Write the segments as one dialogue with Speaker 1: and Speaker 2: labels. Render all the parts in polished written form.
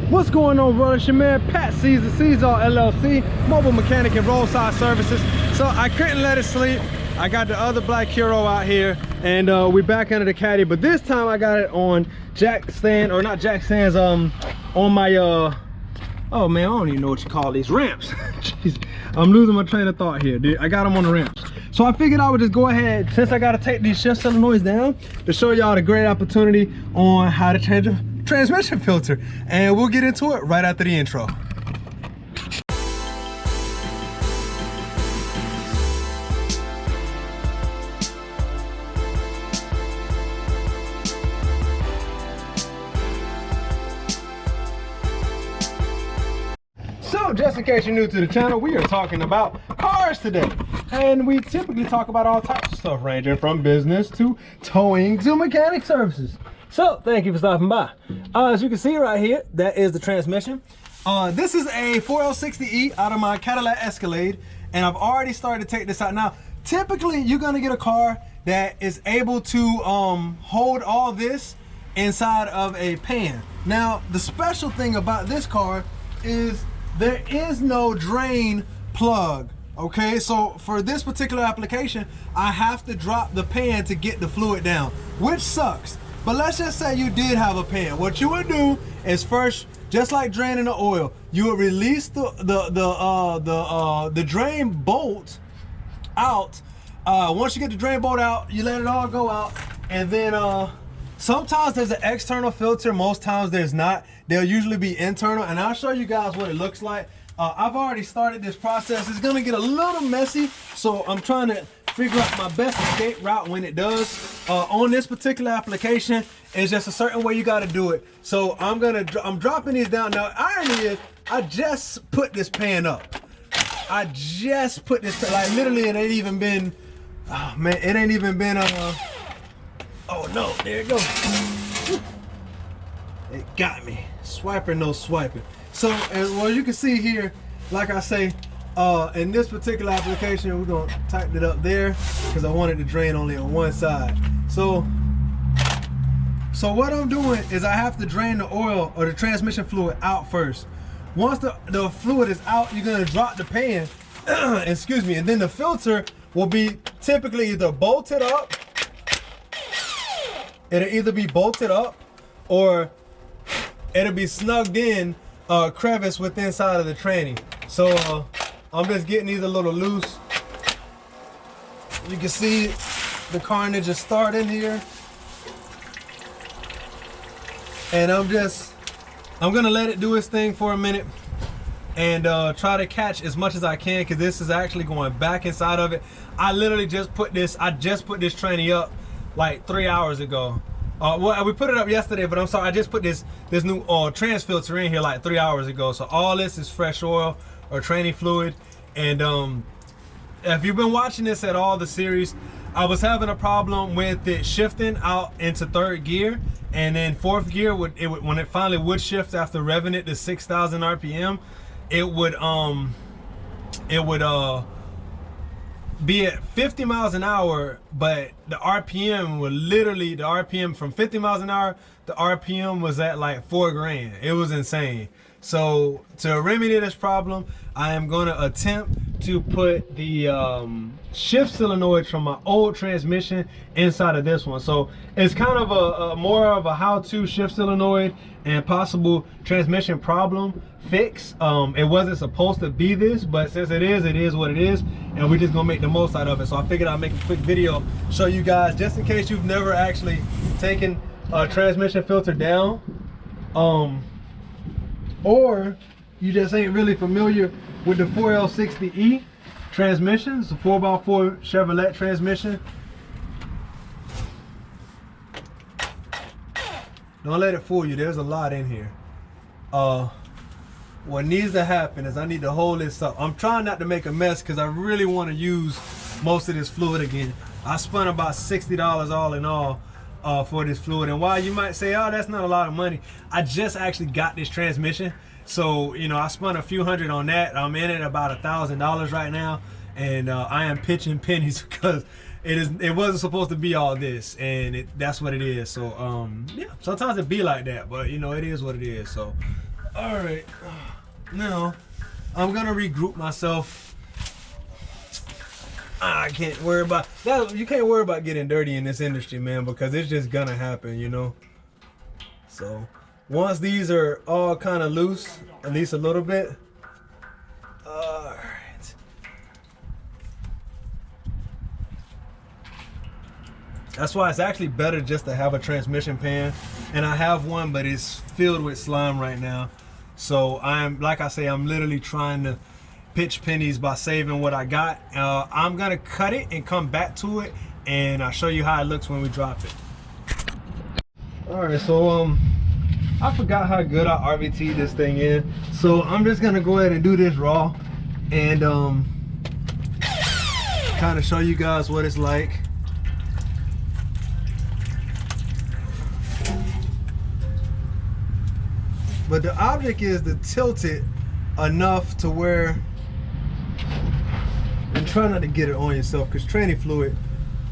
Speaker 1: What's going on, brother? It's your man Pat Seasall, Seasall LLC, mobile mechanic and roadside services. So I couldn't let it sleep. I got the other black Hero out here, and we back under the caddy, but this time I got it on jack stand, or not jack stands, on my oh man, I don't even know what you call these ramps. Jeez, I'm losing my train of thought here, dude. I got them on the ramps. So I figured I would just go ahead, since I got to take these shift solenoids down, to show y'all the great opportunity on how to change a transmission filter. And we'll get into it right after the intro. So just in case you're new to the channel, we are talking about cars today. And we typically talk about all types of stuff, ranging from business to towing to mechanic services. So thank you for stopping by. As you can see right here, that is the transmission. This is a 4L60E out of my Cadillac Escalade, and I've already started to take this out. Now, typically you're gonna get a car that is able to hold all this inside of a pan. Now, the special thing about this car is there is no drain plug. Okay, so for this particular application, I have to drop the pan to get the fluid down, which sucks. But let's just say you did have a pan. What you would do is first, just like draining the oil, you would release the drain bolt out. Once you get the drain bolt out, you let it all go out, and then sometimes there's an external filter. Most times there's not. They'll usually be internal, and I'll show you guys what it looks like. I've already started this process. It's gonna get a little messy, so I'm trying to figure out my best escape route when it does. On this particular application, it's just a certain way you gotta do it. So I'm dropping these down. Now, irony is, I just put this pan up. I just put this pan, like literally it ain't even been, oh man, it ain't even been, oh no, there it goes. It got me. Swiping, no swiping. So, as well, you can see here, like I say, in this particular application, we're gonna tighten it up there because I wanted to drain only on one side. So what I'm doing is I have to drain the oil or the transmission fluid out first. Once the fluid is out, you're gonna drop the pan, excuse me, and then the filter will be typically either bolted up, it'll either be bolted up, or it'll be snugged in crevice within inside of the tranny. So I'm just getting these a little loose. You can see the carnage is starting here, and I'm gonna let it do its thing for a minute and try to catch as much as I can, because this is actually going back inside of it. I literally just put this tranny up like 3 hours ago. Well, we put it up yesterday, but I'm sorry, I just put this new trans filter in here like 3 hours ago. So all this is fresh oil or tranny fluid. And if you've been watching this at all, the series, I was having a problem with it shifting out into third gear, and then fourth gear when it finally would shift after revving it to 6,000 RPM, it would be at 50 miles an hour, but the RPM would literally, the RPM from 50 miles an hour, the RPM was at like 4 grand. It was insane. So to remedy this problem, I am going to attempt to put the shift solenoids from my old transmission inside of this one. So it's kind of a more of a how-to shift solenoid and possible transmission problem fix. It wasn't supposed to be this, but since it is what it is, and we're just gonna make the most out of it. So I figured I'd make a quick video, show you guys, just in case you've never actually taken a transmission filter down, or you just ain't really familiar with the 4L60E transmission. It's a 4x4 Chevrolet transmission. Don't let it fool you, there's a lot in here. What needs to happen is I need to hold this up. I'm trying not to make a mess because I really want to use most of this fluid again. I spent about $60 all in all for this fluid. And while you might say, oh, that's not a lot of money, I just actually got this transmission. So, you know, I spent a few hundred on that. I'm in it about $1,000 right now. And I am pitching pennies because it wasn't supposed to be all this, and that's what it is. So yeah, sometimes it be like that, but you know, it is what it is. So All right, now I'm gonna regroup myself. I can't worry about that. You can't worry about getting dirty in this industry, man, because it's just gonna happen, you know. So once these are all kind of loose, at least a little bit. All right. That's why it's actually better just to have a transmission pan, and I have one, but it's filled with slime right now. So like I say, I'm literally trying to pitch pennies by saving what I got. I'm gonna cut it and come back to it, and I'll show you how it looks when we drop it. All right, so I forgot how good I RVT this thing is, so I'm just gonna go ahead and do this raw and kind of show you guys what it's like. But the object is to tilt it enough to where, and try not to get it on yourself, because tranny fluid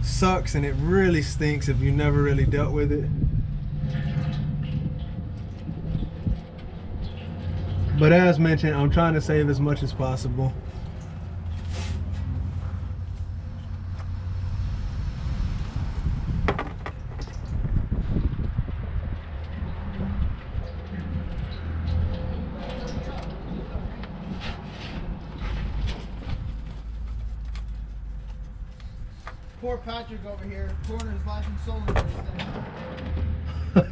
Speaker 1: sucks and it really stinks if you never really dealt with it. But as mentioned, I'm trying to save as much as possible.
Speaker 2: Poor Patrick over here, pouring his life and soul into this thing.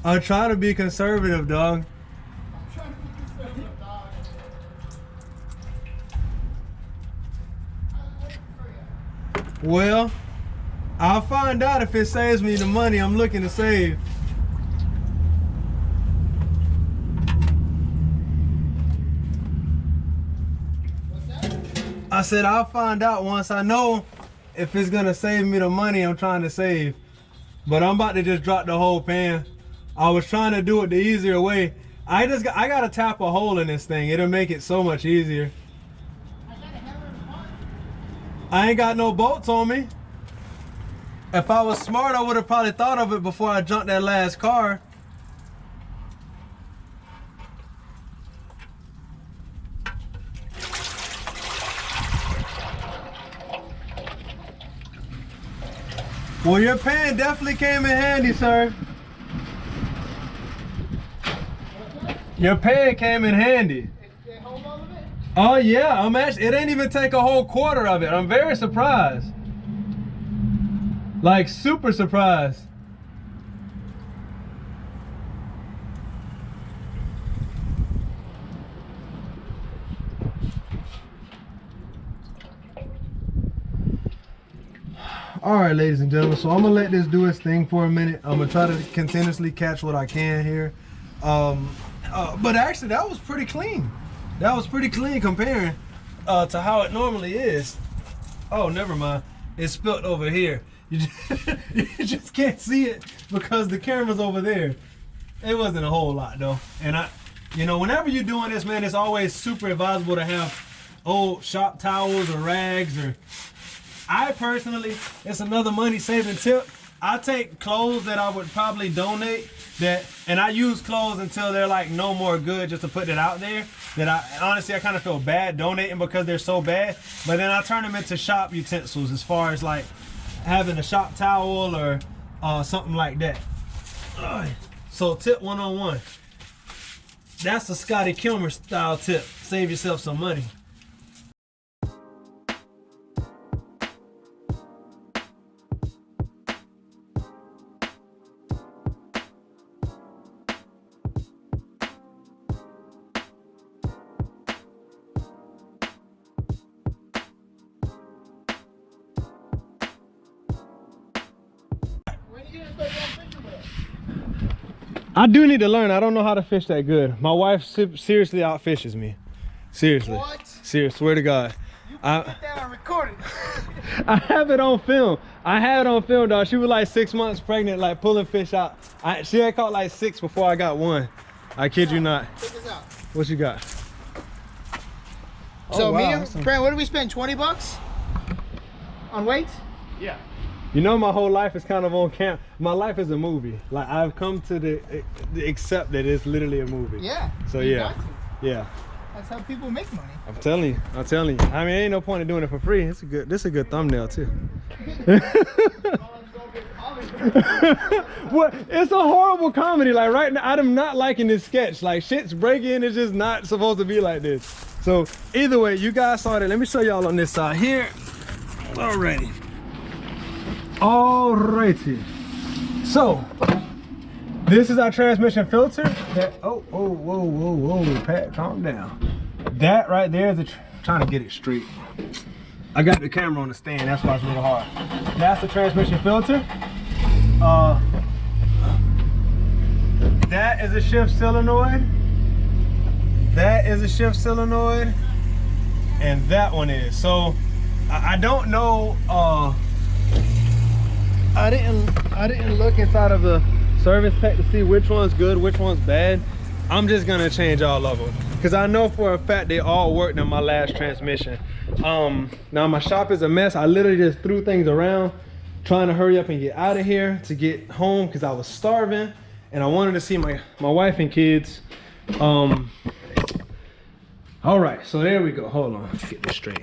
Speaker 1: I'm trying to be conservative, dog.
Speaker 2: I'm trying to be conservative, dog. I'm waiting for you.
Speaker 1: Well, I'll find out if it saves me the money I'm looking to save. I said I'll find out once I know if it's gonna save me the money I'm trying to save. But I'm about to just drop the whole pan. I was trying to do it the easier way. I gotta tap a hole in this thing. It'll make it so much easier. I ain't got no bolts on me. If I was smart, I would have probably thought of it before I jumped that last car. Well, your pan definitely came in handy, sir. Your pan came in handy.
Speaker 2: It hold all of it?
Speaker 1: Oh yeah, it didn't even take a whole quarter of it. I'm very surprised. Like super surprised. All right, ladies and gentlemen, so I'm gonna let this do its thing for a minute. I'm gonna try to continuously catch what I can here. But actually that was pretty clean. That was pretty clean comparing to how it normally is. Oh, never mind. It's spilt over here. You just can't see it because the camera's over there. It wasn't a whole lot though. And you know, whenever you're doing this, man, it's always super advisable to have old shop towels or rags. Or I personally, it's another money saving tip. I take clothes that I would probably donate and I use clothes until they're like no more good, just to put it out there. That I kind of feel bad donating because they're so bad, but then I turn them into shop utensils, as far as like having a shop towel or something like that. So tip 101. That's a Scotty Kilmer style tip. Save yourself some money. I do need to learn. I don't know how to fish that good. My wife seriously outfishes me. Seriously.
Speaker 2: What?
Speaker 1: Serious, swear to God.
Speaker 2: You can get that on recording.
Speaker 1: I have it on film. I had it on film, dog. She was like 6 months pregnant, like pulling fish out. She had caught like 6 before I got 1. I kid you not.
Speaker 2: Check this out.
Speaker 1: What you got?
Speaker 2: So me and Brand, what did we spend? 20 bucks on weights?
Speaker 3: Yeah.
Speaker 1: You know, my whole life is kind of on camp. My life is a movie. Like, I've come to the accept that it's literally a movie.
Speaker 2: Yeah.
Speaker 1: So
Speaker 2: you
Speaker 1: yeah,
Speaker 2: got to.
Speaker 1: yeah.
Speaker 2: That's how people make money.
Speaker 1: I'm telling you. I mean, ain't no point in doing it for free. This is a good thumbnail too. What? It's a horrible comedy. Like right now, I'm not liking this sketch. Like shit's breaking. It's just not supposed to be like this. So either way, you guys saw that. Let me show y'all on this side here. Alrighty. So this is our transmission filter. That whoa, Pat, calm down. That right there is trying to get it straight. I got the camera on the stand, that's why it's a little hard. That's the transmission filter. That is a shift solenoid. That is a shift solenoid. And that one is. So I don't know. I didn't look inside of the service pack to see which one's good, which one's bad. I'm just gonna change all of them because I know for a fact they all worked in my last transmission. Now my shop is a mess. I literally just threw things around trying to hurry up and get out of here to get home because I was starving and I wanted to see my wife and kids. All right, so there we go. Hold on, let's get this straight.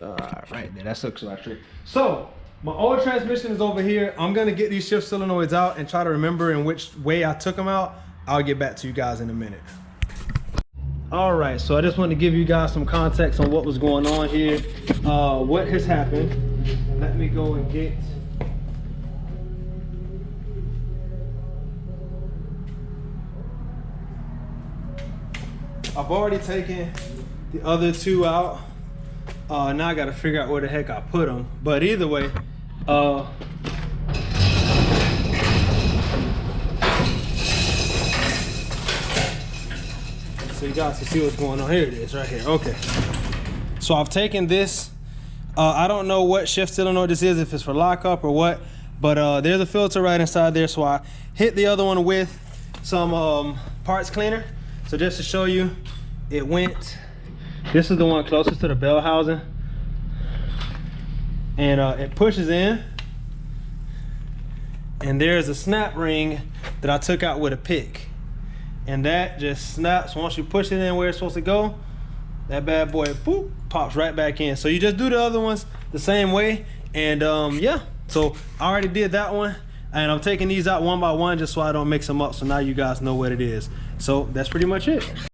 Speaker 1: Right there, that looks right straight. So my old transmission is over here. I'm gonna get these shift solenoids out and try to remember in which way I took them out. I'll get back to you guys in a minute. All right, so I just want to give you guys some context on what was going on here, what has happened. Let me go and get. I've already taken the other two out. Now I got to figure out where the heck I put them. But either way, so you guys can see what's going on. Here it is right here. Okay, so I've taken this. I don't know what shift solenoid this is, if it's for lockup or what, but there's a filter right inside there. So I hit the other one with some parts cleaner. So just to show you, it went, this is the one closest to the bell housing, and it pushes in, and there's a snap ring that I took out with a pick. And that just snaps. Once you push it in where it's supposed to go, that bad boy, boop, pops right back in. So you just do the other ones the same way. And yeah, so I already did that one. And I'm taking these out one by one just so I don't mix them up. So now you guys know what it is. So that's pretty much it.